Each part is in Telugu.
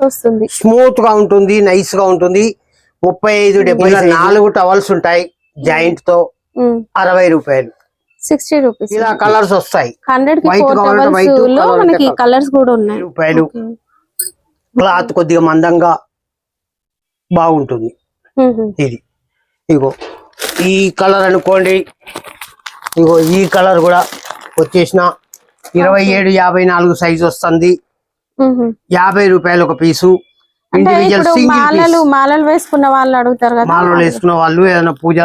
వస్తుంది, స్మూత్ గా ఉంటుంది, నైస్ గా ఉంటుంది. 35-70 4 టవల్స్ ఉంటాయి జాయింట్ తో 60 రూపాయలు, 60 రూపీస్. ఇలా కలర్స్ వస్తాయి. 100 కి 4 టవల్స్ లో మనకి కలర్స్ కూడా ఉన్నాయి. రూపాయలు. క్లాత్ కొద్దిగా మందంగా బాగుంటుంది. ఇది ఇగో ఈ కలర్ అనుకోండి, ఇగో ఈ కలర్ కూడా వచ్చేసిన 27-54 సైజ్ వస్తుంది. 50 రూపాయలు ఒక పీసు. మాలలు వేసుకున్న వాళ్ళు అడుగుతారు కదా, మాలలు వేసుకున్న వాళ్ళు, ఏదైనా పూజ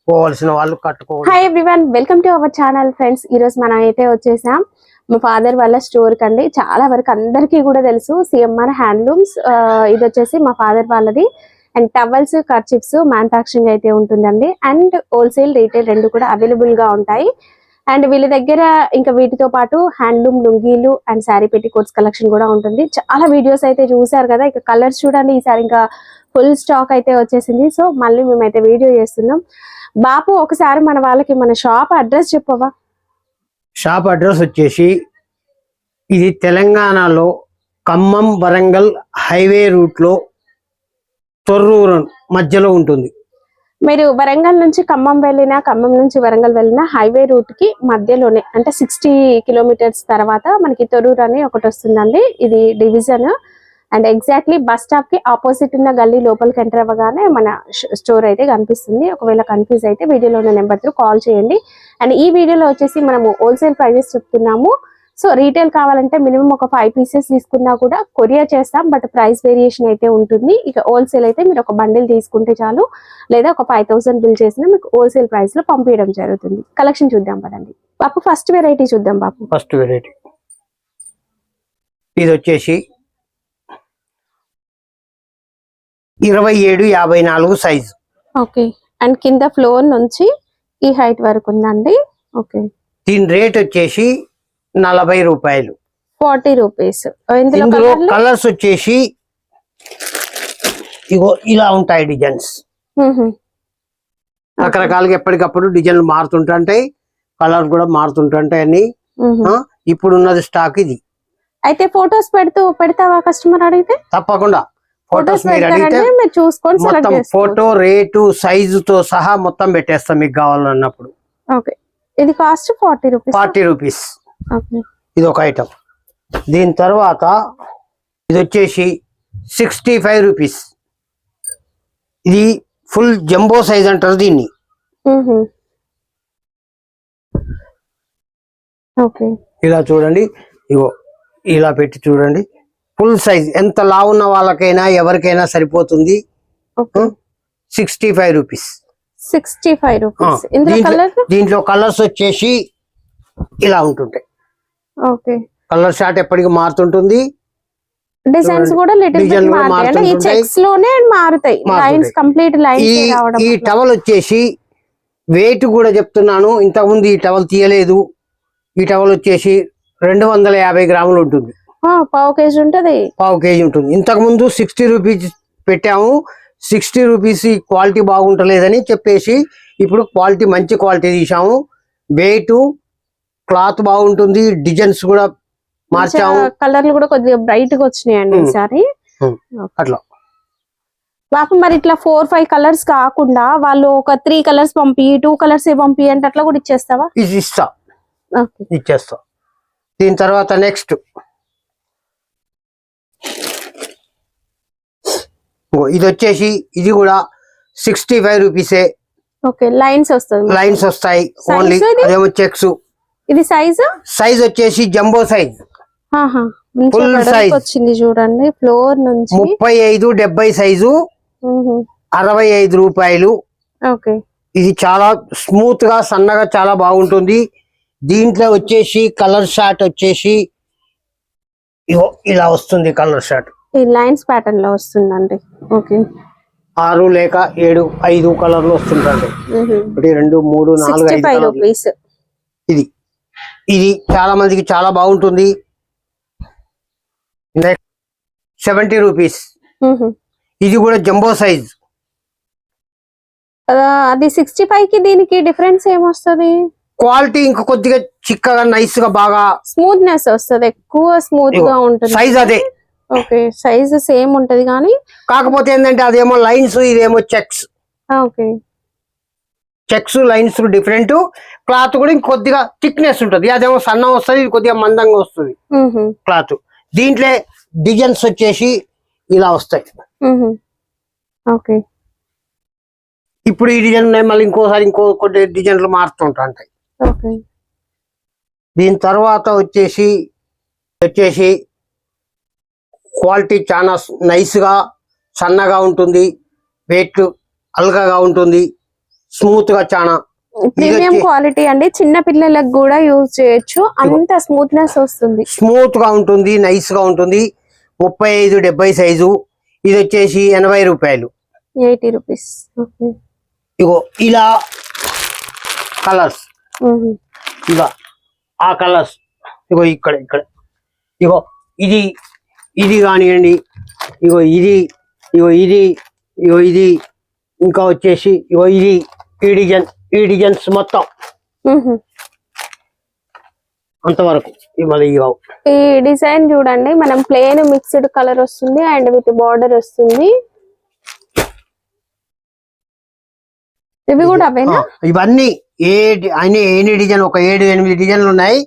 పోవాల్సిన వాళ్ళు కట్టుకోవాలి. Hi everyone, welcome to our channel friends. ఈ రోజు మనం అయితే వచ్చేసాం మా ఫాదర్ వాళ్ళ స్టోర్ కండి. చాలా వరకు అందరికీ కూడా తెలుసు సిఎంఆర్ హ్యాండ్లూమ్స్. ఇది వచ్చేసి మా ఫాదర్ వాళ్ళది. అండ్ టవల్స్, కర్చిప్స్ మ్యానుఫ్యాక్చరింగ్ అయితే ఉంటుందండి. అండ్ హోల్సేల్, రీటైల్ రెండు కూడా అవైలబుల్ గా ఉంటాయి. అండ్ వీళ్ళ దగ్గర ఇంకా వీటితో పాటు హ్యాండ్లూమ్ లుంగీలు అండ్ శారీ పెట్టికోట్స్ కలెక్షన్ కూడా ఉంటుంది. చాలా వీడియోస్ అయితే చూసారు కదా, ఇక కలర్స్ చూడండి. ఈసారి ఇంకా ఫుల్ స్టాక్ అయితే వచ్చేసింది. సో మళ్ళీ మేమైతే వీడియో చేస్తున్నాం. బాపు, ఒకసారి మన వాళ్ళకి మన షాప్ అడ్రస్ చెప్పవా? షాప్ అడ్రస్ వచ్చేసి ఇది తెలంగాణలో ఖమ్మం వరంగల్ హైవే రూట్ లో తొర్రూరు మధ్యలో ఉంటుంది. మీరు వరంగల్ నుంచి ఖమ్మం వెళ్ళినా, ఖమ్మం నుంచి వరంగల్ వెళ్ళినా హైవే రూట్ కి మధ్యలోనే, అంటే 60 కిలోమీటర్స్ తర్వాత మనకి తొర్రూరు అని ఒకటి వస్తుందండి. ఇది division. And exactly bus stop కి ఆపోజిట్ ఉన్న గల్లీ లోపలికి ఎంటర్ అవ్వగానే మన స్టోర్ అయితే కనిపిస్తుంది. ఒకవేళ కన్ఫ్యూజ్ అయితే వీడియోలో ఉన్న నెంబర్ త్రూ కాల్ చేయండి. అండ్ ఈ వీడియోలో వచ్చేసి మనము హోల్సేల్ ప్రైజెస్ చెప్తున్నాము. సో రీటైల్ కావాలంటే మినిమం ఒక 5 పీసెస్ తీసుకున్నా కూడా కొరియర్ చేస్తాం, బట్ ప్రైస్ వేరియేషన్ అయితే ఉంటుంది. ఇక హోల్సేల్ అయితే మీరు ఒక బండిల్ తీసుకుంటే చాలు, లేదా ఒక 5000 బిల్ చేసినా మీకు హోల్సేల్ ప్రైస్ లో పంపించడం జరుగుతుంది. కలెక్షన్ చూద్దాం పదండి బాపు. ఫస్ట్ వెరైటీ చూద్దాం బాపు. ఫస్ట్ వెరైటీ ఇది వచ్చేసి 27-54 సైజ్. ఓకే. అండ్ కింద ఫ్లోర్ నుంచి ఈ హైట్ వరకు ఉందండి. ఓకే. దీని రేట్ వచ్చేసి 40 రూపాయలు, 40 రూపీస్. ఇందులో కలర్స్ వచ్చేసి ఇగో ఇలా ఉంటాయి డిజైన్స్. రకరకాలుగా ఎప్పటికప్పుడు డిజైన్లు మారుతుంటాయి, కలర్ కూడా మారుతుంటాయి అన్ని. ఇప్పుడు ఉన్నది స్టాక్ ఇది. అయితే ఫోటోస్ పెడతావా కస్టమర్ అడిగితే? తప్పకుండా ఫోటోస్ మీరు అడిగితే మొత్తం ఫోటో, రేటు, సైజు తో సహా మొత్తం పెట్టేస్తాం మీకు కావాలన్నప్పుడు. ఓకే. ఇది కాస్ట్ 40 రూపీస్. ఇది ఒక ఐటమ్. దీని తర్వాత ఇది వచ్చేసి 65 రూపీస్. ఇది ఫుల్ జంబో సైజ్ అంటారు దీన్ని. ఇలా చూడండి, ఇగో ఇలా పెట్టి చూడండి. ఫుల్ సైజ్, ఎంత లావు ఉన్న వాళ్ళకైనా ఎవరికైనా సరిపోతుంది. 65 రూపీస్. 65 రూపీస్. దీంట్లో కలర్స్ వచ్చేసి ఇలా ఉంటుంటాయి. ఓకే. కలర్ షార్ట్ ఎప్పటికి మారుతుంటుంది, డిజైన్స్ కూడా ఈ చెక్స్ లోనే మారుతాయి. లైన్స్ కంప్లీట్ లైన్స్ రావడం. ఈ టవల్ వచ్చేసి వెయిట్ కూడా చెప్తున్నాను, ఇంతకుముందు ఈ టవల్ తీయలేదు. ఈ టవల్ వచ్చేసి 250 గ్రాములు ఉంటుంది. పావు కేజీ ఉంటది. పావు కేజీ ఉంటుంది. ఇంతకు ముందు 60 రూపీస్ పెట్టాము. 60 రూపీస్ క్వాలిటీ బాగుంటలేదని చెప్పేసి ఇప్పుడు క్వాలిటీ, మంచి క్వాలిటీ తీసాము. వెయిట్, క్లాత్ బాగుంటుంది, డిజైన్స్ కూడా మార్చాము. కలర్లు కూడా కొద్దిగా బ్రైట్ గా వచ్చినాయండి ఈసారి. అట్లా బాపు, మరి ఇట్లా 4-5 కలర్స్ కాకుండా వాళ్ళు ఒక 3 కలర్స్ పంపి, 2 కలర్స్ పంపి అంటే అట్లా కూడా ఇచ్చేస్తావా? ఇది ఇచ్చేస్తా. దీని తర్వాత నెక్స్ట్ ఇది వచ్చేసి, ఇది కూడా 65 రూపీసే. ఓకే. లైన్స్ వస్తాయి ఓన్లీ. అదేమో చెక్స్. ఇది సైజ్ వచ్చేసి జంబో సైజ్, ఫుల్ సైజ్ వచ్చింది చూడండి. ఫ్లోర్ నుంచి 35-70 సైజు, 65 రూపాయలు. ఓకే. ఇది చాలా స్మూత్ గా, సన్నగా చాలా బాగుంటుంది. దీంట్లో వచ్చేసి కలర్ షార్ట్ వచ్చేసి ఇలా వస్తుంది. కలర్ షార్ట్ ఈ లైన్స్ ప్యాటర్న్ లో వస్తుందండి. ఓకే. 6 లేక 7, 5 కలర్లు వస్తుంటాయి. 1, 2, 3, 4, 5 రూపీస్. ఇది చాలా మందికి చాలా బాగుంటుంది. Next 70 rupees. ఇది కూడా జంబో సైజ్. అది 65 కి దీనికి డిఫరెన్స్ ఏమొస్తుంది? క్వాలిటీ ఇంకా కొద్దిగా చిక్కగా, నైస్ గా, బాగా స్మూత్నెస్ వస్తుంది. ఎక్కువ స్మూత్ గా ఉంటుంది. సైజ్ అదే ఓకే, సైజ్ సేమ్ ఉంటది కానీ కాకపోతే ఏంటంటే అదేమో లైన్స్, ఇదేమో checks. Okay, checks lines different. Cloth కూడా ఇంకొద్దిగా థిక్నెస్ ఉంటుంది. అదేమో సన్నం వస్తుంది, ఇది కొద్దిగా మందంగా వస్తుంది క్లాత్. దీంట్లో డిజైన్స్ వచ్చేసి ఇలా వస్తాయి. ఓకే, ఇప్పుడు ఈ డిజైన్ ఉన్నాయి, మళ్ళీ ఇంకోసారి ఇంకో కొన్ని డిజైన్లు మారుతుంటాయి. ఓకే. దీని తర్వాత వచ్చేసి క్వాలిటీ చాలా నైస్ గా సన్నగా ఉంటుంది, వెయిట్ అల్గాగా ఉంటుంది, స్మూత్ గా చాలా ప్రీమియం క్వాలిటీ అండి. చిన్న పిల్లలకు కూడా యూజ్ చేయొచ్చు, అంత స్మూత్నెస్ వస్తుంది, స్మూత్ గా ఉంటుంది, నైస్ గా ఉంటుంది. 35-70 సైజు. ఇది వచ్చేసి 80 రూపాయలు, 80 రూపీస్. ఇగో ఇలా కలర్స్, ఇక ఆ కలర్స్ ఇగో ఇక్కడ ఇక్కడ ఇగో ఇది కానివ్వండి, ఇగో ఇది, ఇగో ఇది, ఇగో ఇది, ఇంకా వచ్చేసి ఇగో ఇది, ఈ డిజైన్స్ మొత్తం అంతవరకు మళ్ళీ ఈ డిజైన్ చూడండి, మనం ప్లేన్ మిక్స్డ్ కలర్ వస్తుంది అండ్ విత్ బార్డర్ వస్తుంది. ఇవి కూడా అవేనా? ఇవన్నీ ఎన్ని డిజైన్, ఒక 7-8 డిజైన్లు ఉన్నాయి,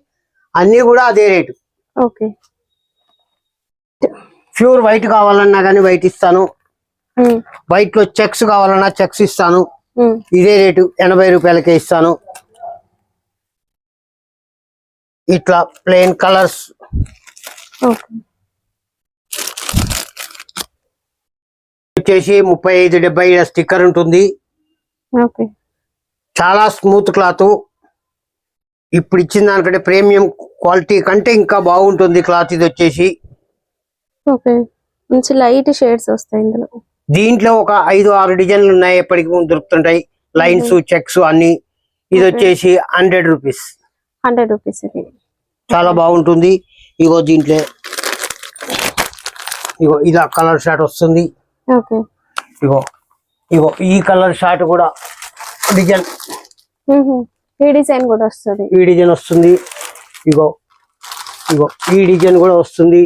అన్ని కూడా అదే రేటు. ఓకే. ప్యూర్ వైట్ కావాలన్నా కానీ వైట్ ఇస్తాను, వైట్ లో చెక్స్ కావాలన్నా చెక్స్ ఇస్తాను. ఇదే రేటు 80 రూపాయలకే ఇస్తాను. ఇట్లా ప్లెయిన్ కలర్స్ వచ్చేసి 35-70 స్టిక్కర్ ఉంటుంది. చాలా స్మూత్ క్లాత్. ఇప్పుడు ఇచ్చిన దానికంటే ప్రీమియం క్వాలిటీ కంటే ఇంకా బాగుంటుంది క్లాత్. ఇది వచ్చేసి మంచి లైట్ షేడ్స్ వస్తాయి ఇందులో. దీంట్లో ఒక 5-6 డిజైన్లు ఉన్నాయి, ఎప్పటికి దొరుకుతుంటాయి, లైన్స్ చెక్స్ అన్ని. ఇది వచ్చేసి 100 రూపీస్. 100 రూపీస్. చాలా బాగుంటుంది. ఇగో దీంట్లో ఇగో ఇలా కలర్ షార్ట్ వస్తుంది. ఇగో ఇగో ఈ కలర్ షార్ట్ కూడా డిజైన్, ఈ డిజైన్ కూడా వస్తుంది. ఈ డిజైన్ వస్తుంది. ఇగో ఇగో ఈ డిజైన్ కూడా వస్తుంది.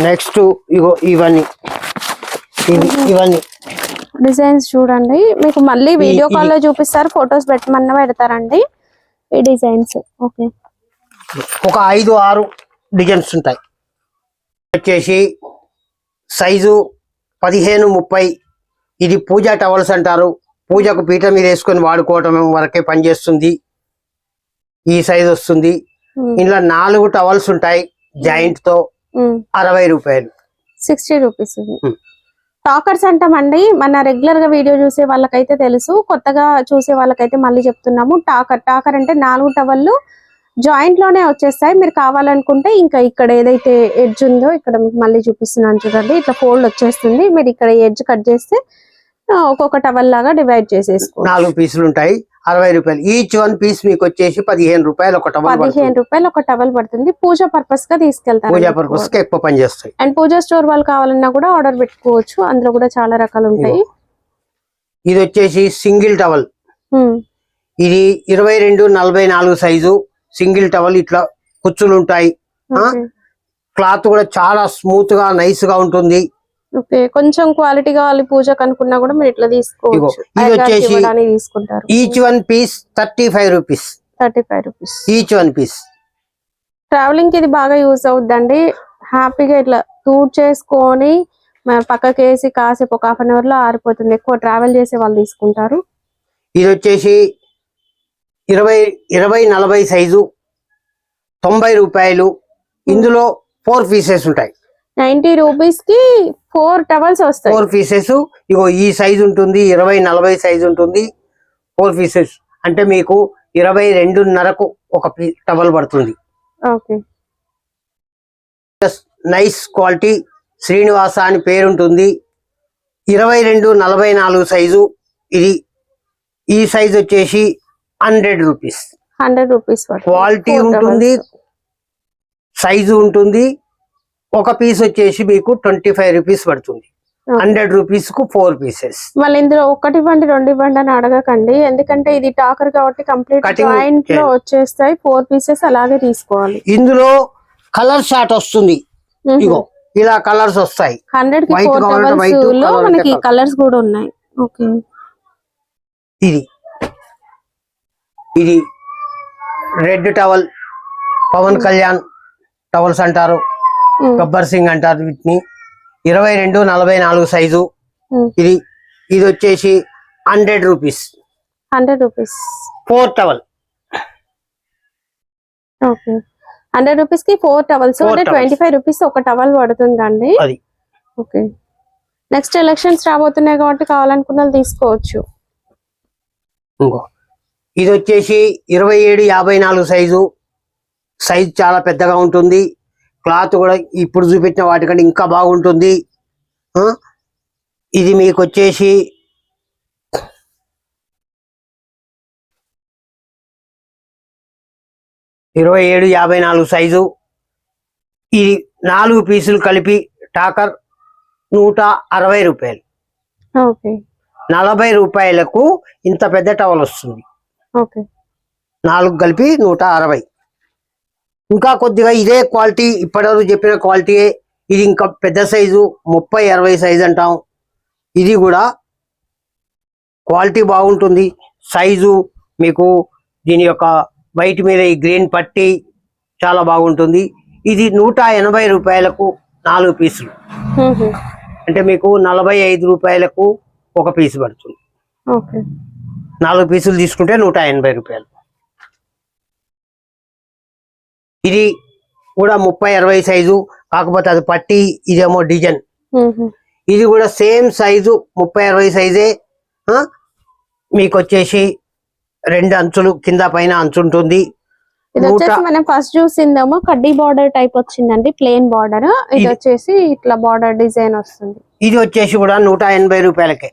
నెక్స్ట్ ఇగో ఇవన్నీ డిజైన్స్ చూడండి, మీకు మళ్ళీ వీడియో కాల్ లో చూపిస్తారు, ఫొటోస్ పెట్టమన్నా పెడతారండి ఈ డిజైన్స్. ఓకే, ఒక 5-6 డిజైన్స్ ఉంటాయి. వచ్చేసి సైజు 15-30. ఇది పూజా టవల్స్ అంటారు. పూజకు పీట మీద వేసుకొని వాడుకోవటం వరకే పనిచేస్తుంది. ఈ సైజ్ వస్తుంది. ఇందులో 4 టవల్స్ ఉంటాయి జాయింట్ తో. 60 రూపాయలు. 60 రూపీస్. టాకర్స్ అంటామండి, మన రెగ్యులర్ గా వీడియో చూసే వాళ్ళకైతే తెలుసు, కొత్తగా చూసే వాళ్ళకైతే మళ్ళీ చెప్తున్నాము. టాకర్ అంటే 4 టవల్లు జాయింట్ లోనే వచ్చేస్తాయి. మీరు కావాలనుకుంటే ఇంకా ఇక్కడ ఏదైతే ఎడ్జ్ ఉందో ఇక్కడ మీకు మళ్ళీ చూపిస్తున్నాను చూడండి, ఇట్లా ఫోల్డ్ వచ్చేస్తుంది. మీరు ఇక్కడ ఎడ్జ్ కట్ చేస్తే ఒక్కొక్క టవల్ లాగా డివైడ్ చేసేసుకో. 4 పీసులు ఉంటాయి. 60 రూపాయలు. ఈచ్ 1 పీస్ మీకు వచ్చేసి 15 రూపాయలు ఒక టవల్. 15 రూపాయలు ఒక టవల్ పడుతుంది. పూజ పర్పస్ గా తీసుకెళ్తారు. పూజా పర్పస్ కి ఎక్కువ పని చేస్తాయి. అండ్ పూజా స్టోర్ వాళ్ళు కావాలన్నా కూడా ఆర్డర్ పెట్టుకోవచ్చు, అందులో కూడా చాలా రకాలు ఉంటాయి. ఇది వచ్చేసి సింగిల్ టవల్. ఇది 22-44 సైజు సింగిల్ టవల్. ఇట్లా కుచ్చులు ఉంటాయి. క్లాత్ కూడా చాలా స్మూత్ గా నైస్ గా ఉంటుంది. ఓకే, కొంచెం క్వాలిటీ కావాలి పూజకు అనుకున్నా కూడా మీరు ఇట్లా తీసుకోవచ్చు. ఇది వచ్చేసి తీసుకుంటారు. Each 1 piece 35 rupees. 35 rupees each 1 piece. Travelling కి ఇది బాగా యూజ్ అవుద్దండి. హ్యాపీగా ఇట్లా తూడ్ చేసుకొని పక్కకేసి కాసేపు ఒక 1/2 అవర్ లో ఆరిపోతుంది. ఎక్కువ ట్రావెల్ చేసే వాళ్ళు తీసుకుంటారు. ఇది వచ్చేసి 20-40 సైజు 90 రూపాయలు. ఇందులో 4 పీసెస్ ఉంటాయి. 90 రూపీస్ కి 4 టవల్స్ వస్తాయి. 4 పీసెస్. ఇగో ఈ సైజు ఉంటుంది, 20-40 సైజు ఉంటుంది. 4 పీసెస్ అంటే మీకు 22.5కు ఒక టవల్ పడుతుంది. Okay, nice quality. శ్రీనివాస అని పేరు ఉంటుంది. 22-44 సైజు. ఇది ఈ సైజు వచ్చేసి 100 రూపీస్. 100 రూపీస్. క్వాలిటీ ఉంటుంది, సైజు ఉంటుంది. ఒక పీస్ వచ్చేసి మీకు 25 రూపీస్ పడుతుంది. 100 రూపీస్ కు 4 పీసెస్. మళ్ళీ ఇందులో 1 ఇవ్వండి 2 ఇవ్వండి అని అడగకండి, ఎందుకంటే ఇది టాకర్ కాబట్టి కంప్లీట్ జాయింట్ లో వచ్చేస్తాయి. 4 పీసెస్ అలాగే తీసుకోవాలి. ఇందులో కలర్ షార్ట్ వస్తుంది. ఇగో ఇలా కలర్స్ వస్తాయి. 100 కి White 4 కావాలంటే టవల్స్ white, లో colour మనకి అంటే కలర్స్ కూడా ఉన్నాయి. ఓకే, ఇది red towel, Pavan Kalyan towels అంటారు, గబ్బర్ సింగ్ అంటారు వీటిని. 22-44 సైజు. ఇది వచ్చేసి 100 rupees. 100 rupees 4 towel. Okay, 100 rupees కి 4 టవల్స్ అంటే 25 రూపీస్ ఒక టవల్ పడుతుందండి. అది ఓకే, నెక్స్ట్ ఎలక్షన్స్ రాబోతున్నాయి కాబట్టి కావాలనుకున్న వాళ్ళు తీసుకోవచ్చు. ఇంకో ఇది వచ్చేసి 27-54 సైజు. సైజ్ చాలా పెద్దగా ఉంటుంది. క్లాత్ కూడా ఇప్పుడు చూపించిన వాటికంటే ఇంకా బాగుంటుంది. ఇది మీకు వచ్చేసి 27-54 సైజు. ఇది 4 పీసులు కలిపి టాకర్ 160 రూపాయలు. ఓకే, 40 రూపాయలకు ఇంత పెద్ద టవల్ వస్తుంది. ఓకే, 4 కలిపి 160. ఇంకా కొద్దిగా ఇదే క్వాలిటీ, ఇప్పటివరకు చెప్పిన క్వాలిటీయే. ఇది ఇంకా పెద్ద సైజు 30-60 సైజు అంటాం. ఇది కూడా క్వాలిటీ బాగుంటుంది. సైజు మీకు దీని యొక్క వైట్ మీద ఈ గ్రీన్ పట్టి చాలా బాగుంటుంది. ఇది 180 రూపాయలకు 4 పీసులు. అంటే మీకు 45 రూపాయలకు ఒక పీసు పడుతుంది. 4 పీసులు తీసుకుంటే 180 రూపాయలు. ఇది కూడా 30-60 సైజు, కాకపోతే అది పట్టి, ఇదేమో డిజైన్. ఇది కూడా సేమ్ సైజు 30-60 సైజే. మీకు వచ్చేసి 2 అంచులు కింద పైన అంచు ఉంటుంది. ఇది వచ్చేసి మనం ఫస్ట్ చూసిందేమో కడ్డీ బార్డర్ టైప్ వచ్చిందండి, ప్లెయిన్ బార్డర్. ఇది వచ్చేసి ఇట్లా బార్డర్ డిజైన్ వస్తుంది. ఇది వచ్చేసి కూడా 180 రూపాయలకే.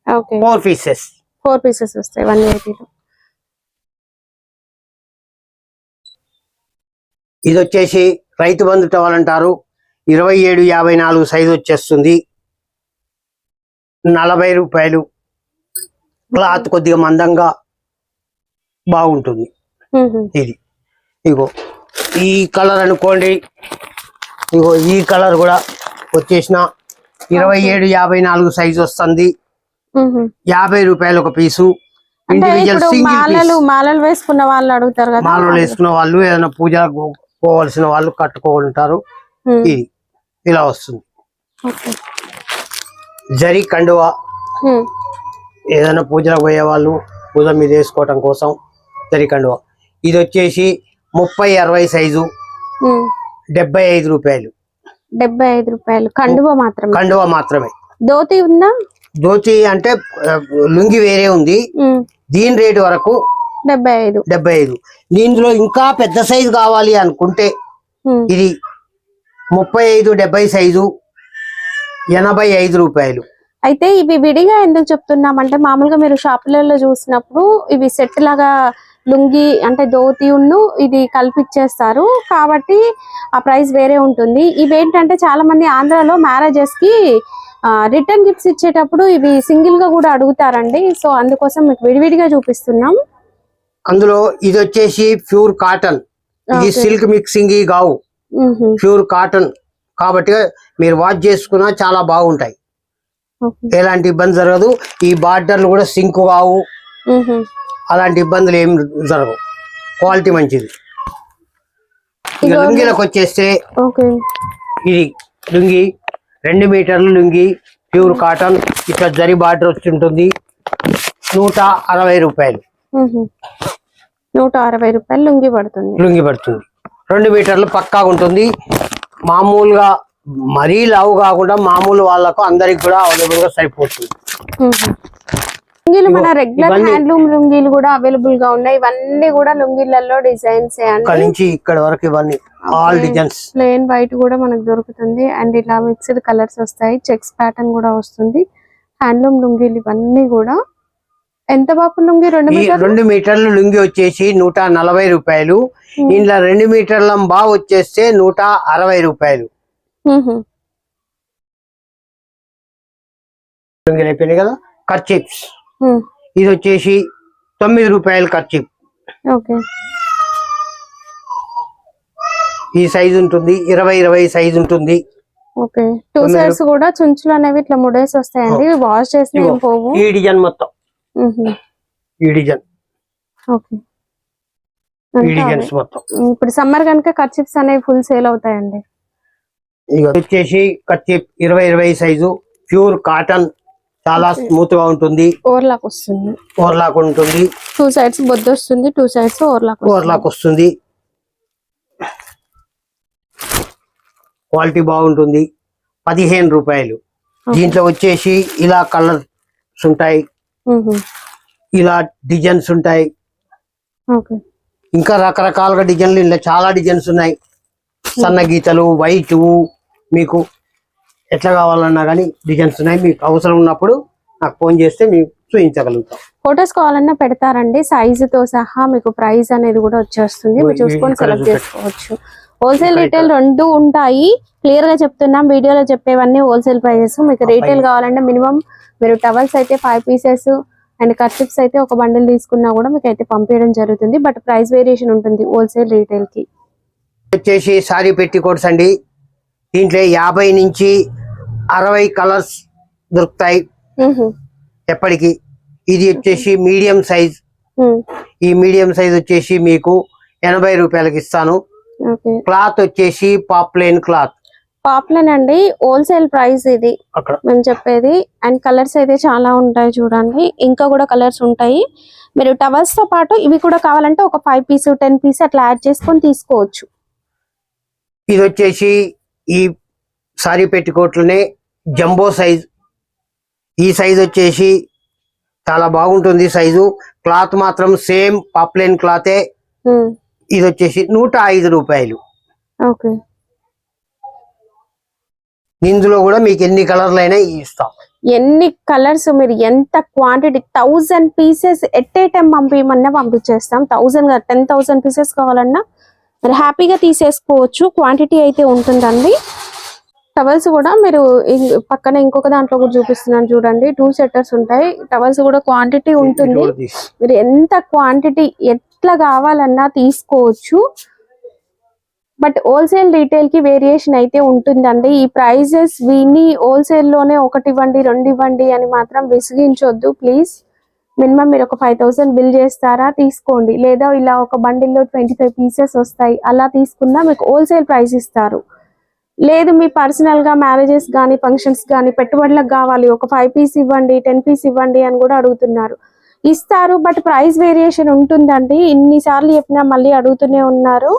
ఓకే, 4 పీసెస్ వస్తాయి 180లో. ఇది వచ్చేసి రైతు బంధు టవల్ అంటారు. 27-54 సైజు వచ్చేస్తుంది. 40 రూపాయలు. క్లాత్ కొద్దిగా మందంగా బాగుంటుంది. ఇది ఇగో ఈ కలర్ అనుకోండి. ఇగో ఈ కలర్ కూడా వచ్చేసిన 27-54 సైజు వస్తుంది. 50 రూపాయలు ఒక పీసు. మాలలు వేసుకున్న వాళ్ళు అడుగుతారు కదా, మాలలు వేసుకున్న వాళ్ళు, ఏదైనా పూజ పోవలసిన వాళ్ళు కట్టుకోగలుగుతారు. ఇది ఇలా వస్తుంది. జరి కండువా, ఏదైనా పూజలకు పోయే వాళ్ళు పూజ మీద వేసుకోవటం కోసం జరి కండువా. ఇది వచ్చేసి 30-60 సైజు 75 రూపాయలు. 75 రూపాయలు కండువా మాత్రమే. ధోతి ఉందా? ధోతి అంటే లుంగి వేరే ఉంది. దీని రేటు వరకు 75. దీనిలో ఇంకా పెద్ద సైజు కావాలి అనుకుంటే ఇది 35-70 సైజు 85 రూపాయలు. అయితే ఇవి విడిగా ఎందుకు చెప్తున్నామంటే, మామూలుగా మీరు షాపులలో చూసినప్పుడు ఇవి సెట్ లాగా లుంగి అంటే ధోతి ఉన్ను ఇది కల్పిచ్చేస్తారు, కాబట్టి ఆ ప్రైస్ వేరే ఉంటుంది. ఇవేంటంటే చాలా మంది ఆంధ్రాలో మ్యారేజెస్ కి రిటర్న్ గిఫ్ట్స్ ఇచ్చేటప్పుడు ఇవి సింగిల్ గా కూడా అడుగుతారండి. సో అందుకోసం మీకు విడివిడిగా చూపిస్తున్నాం. అందులో ఇది వచ్చేసి ప్యూర్ కాటన్, ఇది సిల్క్ మిక్సింగ్ కావు, ప్యూర్ కాటన్ కాబట్టి మీరు వాష్ చేసుకున్నా చాలా బాగుంటాయి. ఎలాంటి ఇబ్బంది జరగదు. ఈ బార్డర్లు కూడా సింక్ కావు, అలాంటి ఇబ్బందులు ఏం జరగవు. క్వాలిటీ మంచిది. ఇక లుంగీలకు వచ్చేస్తే ఇది లుంగి 2 మీటర్లు లుంగి, ప్యూర్ కాటన్, ఇట్లా జరి బార్డర్ వచ్చి ఉంటుంది. 160 రూపాయలు. 160 రూపాయలు లుంగి పడుతుంది. 2 మీటర్లు పక్కాగా ఉంటుంది. మామూలుగా మరీ లావు కాకుండా మామూలు వాళ్ళకు అందరికి కూడా అవైలబుల్ గా సరిపోతుంది. లుంగీలు మన రెగ్యులర్ హ్యాండ్లూమ్ లుంగీలు కూడా అవైలబుల్ గా ఉన్నాయి. ఇవన్నీ కూడా లుంగీలలో డిజైన్స్ ఇక్కడ నుంచి ఇక్కడ వరకు ఇవన్నీ ఆల్ డిజైన్స్. ప్లెయిన్ వైట్ కూడా మనకు దొరుకుతుంది, అండ్ ఇలా మిక్స్డ్ కలర్స్ వస్తాయి, చెక్స్ ప్యాటర్న్ కూడా వస్తుంది. హ్యాండ్లూమ్ లుంగీలు ఇవన్నీ కూడా. ఎంత బాపు లుంగి? 2 మీటర్లు లుంగి వచ్చేసి 140 రూపాయలు. ఇంట్లో 2 మీటర్ల బా వచ్చేస్తే 160 రూపాయలు. లుంగీలు అయిపోయినాయి కదా. కర్చీప్స్, ఇది వచ్చేసి 9 రూపాయలు కర్చీప్. ఈ సైజు ఉంటుంది, 20 సైజు ఉంటుంది. ఓకే, 2 సైడ్స్ కూడా చుంచులు అనేవి ఇట్లా ముడేసి వస్తాయండి. వాష్ చేస్తే ఏం పోవు. ఈ డిజైన్ మొత్తం ఈ డిజైన్. ఓకే, ఈ డిజైన్స్ మొత్తం. ఇప్పుడు సమ్మర్ కనుక కర్చిప్స్ అనేవి ఫుల్ సేల్ అవుతాయండి. ఇక వచ్చేసి కర్చిప్ 20 సైజు, ప్యూర్ కాటన్, చాలా స్మూత్ గా ఉంటుంది. ఓవర్లాక్ వస్తుంది. ఓవర్లాక్ ఉంటుంది. 2 సైడ్స్ బొద్దు వస్తుంది, 2 సైడ్స్ ఓవర్లాక్ వస్తుంది. క్వాలిటీ బాగుంటుంది. 15 రూపాయలు. దీంట్లో వచ్చేసి ఇలా కలర్స్ ఉంటాయి, ఇలా డిజైన్స్ ఉంటాయి, ఇంకా రకరకాలుగా డిజైన్లు. ఇలా చాలా డిజైన్స్ ఉన్నాయి. సన్న గీతలు, వైట్, మీకు ఎట్లా కావాలన్నా కానీ డిజైన్స్ ఉన్నాయి. మీకు అవసరం ఉన్నప్పుడు నాకు ఫోన్ చేస్తే మీకు చూపించగలుగుతాం. ఫొటోస్ కావాలన్నా పెడతారండి, సైజుతో సహా మీకు ప్రైస్ అనేది కూడా వచ్చేస్తుంది. మీరు చూసుకొని సెలెక్ట్ చేసుకోవచ్చు. హోల్సేల్ రీటైల్ రెండు ఉంటాయి. క్లియర్ గా చెప్తున్నాం, వీడియోలో చెప్పేవన్నీ హోల్సేల్ ప్రైజెస్. మీకు రీటైల్ కావాలంటే మినిమం మీరు టవల్స్ అయితే 5 పీసెస్ అండ్ కర్చిప్స్ అయితే ఒక బండిల్ తీసుకున్నా కూడా మీకు అయితే పంపించడం జరుగుతుంది. బట్ ప్రైస్ వేరియేషన్ ఉంటుంది హోల్సేల్ రీటైల్ కి. వచ్చేసి సారీ పెట్టికోట్స్ అండి. దీంట్లో 50 నుంచి 60 కలర్స్ దొరుకుతాయి ఎప్పటికి. ఇది వచ్చేసి మీడియం సైజ్. ఈ మీడియం సైజ్ వచ్చేసి మీకు 80 రూపాయలకి ఇస్తాను. క్లాత్ వచ్చేసి పాప్లైన్ క్లాత్. పాప్లైన్ అండి, హోల్సేల్ ప్రైస్ ఇది మేము చెప్పేది. అండ్ కలర్స్ అయితే చాలా ఉంటాయి చూడండి, ఇంకా కూడా కలర్స్ ఉంటాయి. మీరు టవల్స్ తో పాటు ఇవి కూడా కావాలంటే ఒక 5 పీస్ 10 పీస్ అట్లా యాడ్ చేసుకొని తీసుకోవచ్చు. ఇది వచ్చేసి ఈ సారీ పెట్టికోట్లనే జంబో సైజ్. ఈ సైజ్ వచ్చేసి చాలా బాగుంటుంది సైజు. క్లాత్ మాత్రం సేమ్ పాప్లైన్ క్లాతే. ఇది వచ్చేసి 105 రూపాయలు. ఓకే, ఇందులో కూడా మీకు ఎన్ని కలర్లు అయినా ఇస్తాం. ఎన్ని కలర్స్, మీరు ఎంత quantity 1000 pieces at a time పంపించమన్నా పంపించేస్తాం. 10,000 పీసెస్ కావాలన్నా మీరు హ్యాపీగా తీసేసుకోవచ్చు. క్వాంటిటీ అయితే ఉంటుందండి. టవల్స్ కూడా మీరు పక్కన ఇంకొక దాంట్లో కూడా చూపిస్తున్నాను చూడండి, 2 సెట్టర్స్ ఉంటాయి. టవల్స్ కూడా క్వాంటిటీ ఉంటుంది. మీరు ఎంత క్వాంటిటీ ఎట్లా కావాలన్నా తీసుకోవచ్చు. బట్ హోల్సేల్ రీటైల్ కి వేరియేషన్ అయితే ఉంటుందండి. ఈ ప్రైజెస్ విని హోల్సేల్ లోనే 1 ఇవ్వండి 2 ఇవ్వండి అని మాత్రం విసిగించొద్దు ప్లీజ్. మినిమం మీరు ఒక 5,000 బిల్ చేస్తారా తీసుకోండి, లేదా ఇలా ఒక బండిల్లో 25 పీసెస్ వస్తాయి అలా తీసుకున్నా మీకు హోల్సేల్ ప్రైస్ ఇస్తారు. లేదు మీ పర్సనల్ గా మ్యారేజెస్ కానీ ఫంక్షన్స్ కానీ పెట్టుబడులకు కావాలి, ఒక 5 పీస్ ఇవ్వండి 10 పీస్ ఇవ్వండి అని కూడా అడుగుతున్నారు. ఇస్తారు, బట్ ప్రైస్ వేరియేషన్ ఉంటుందండి. ఇన్నిసార్లు చెప్పినా మళ్ళీ అడుగుతూనే ఉన్నారు.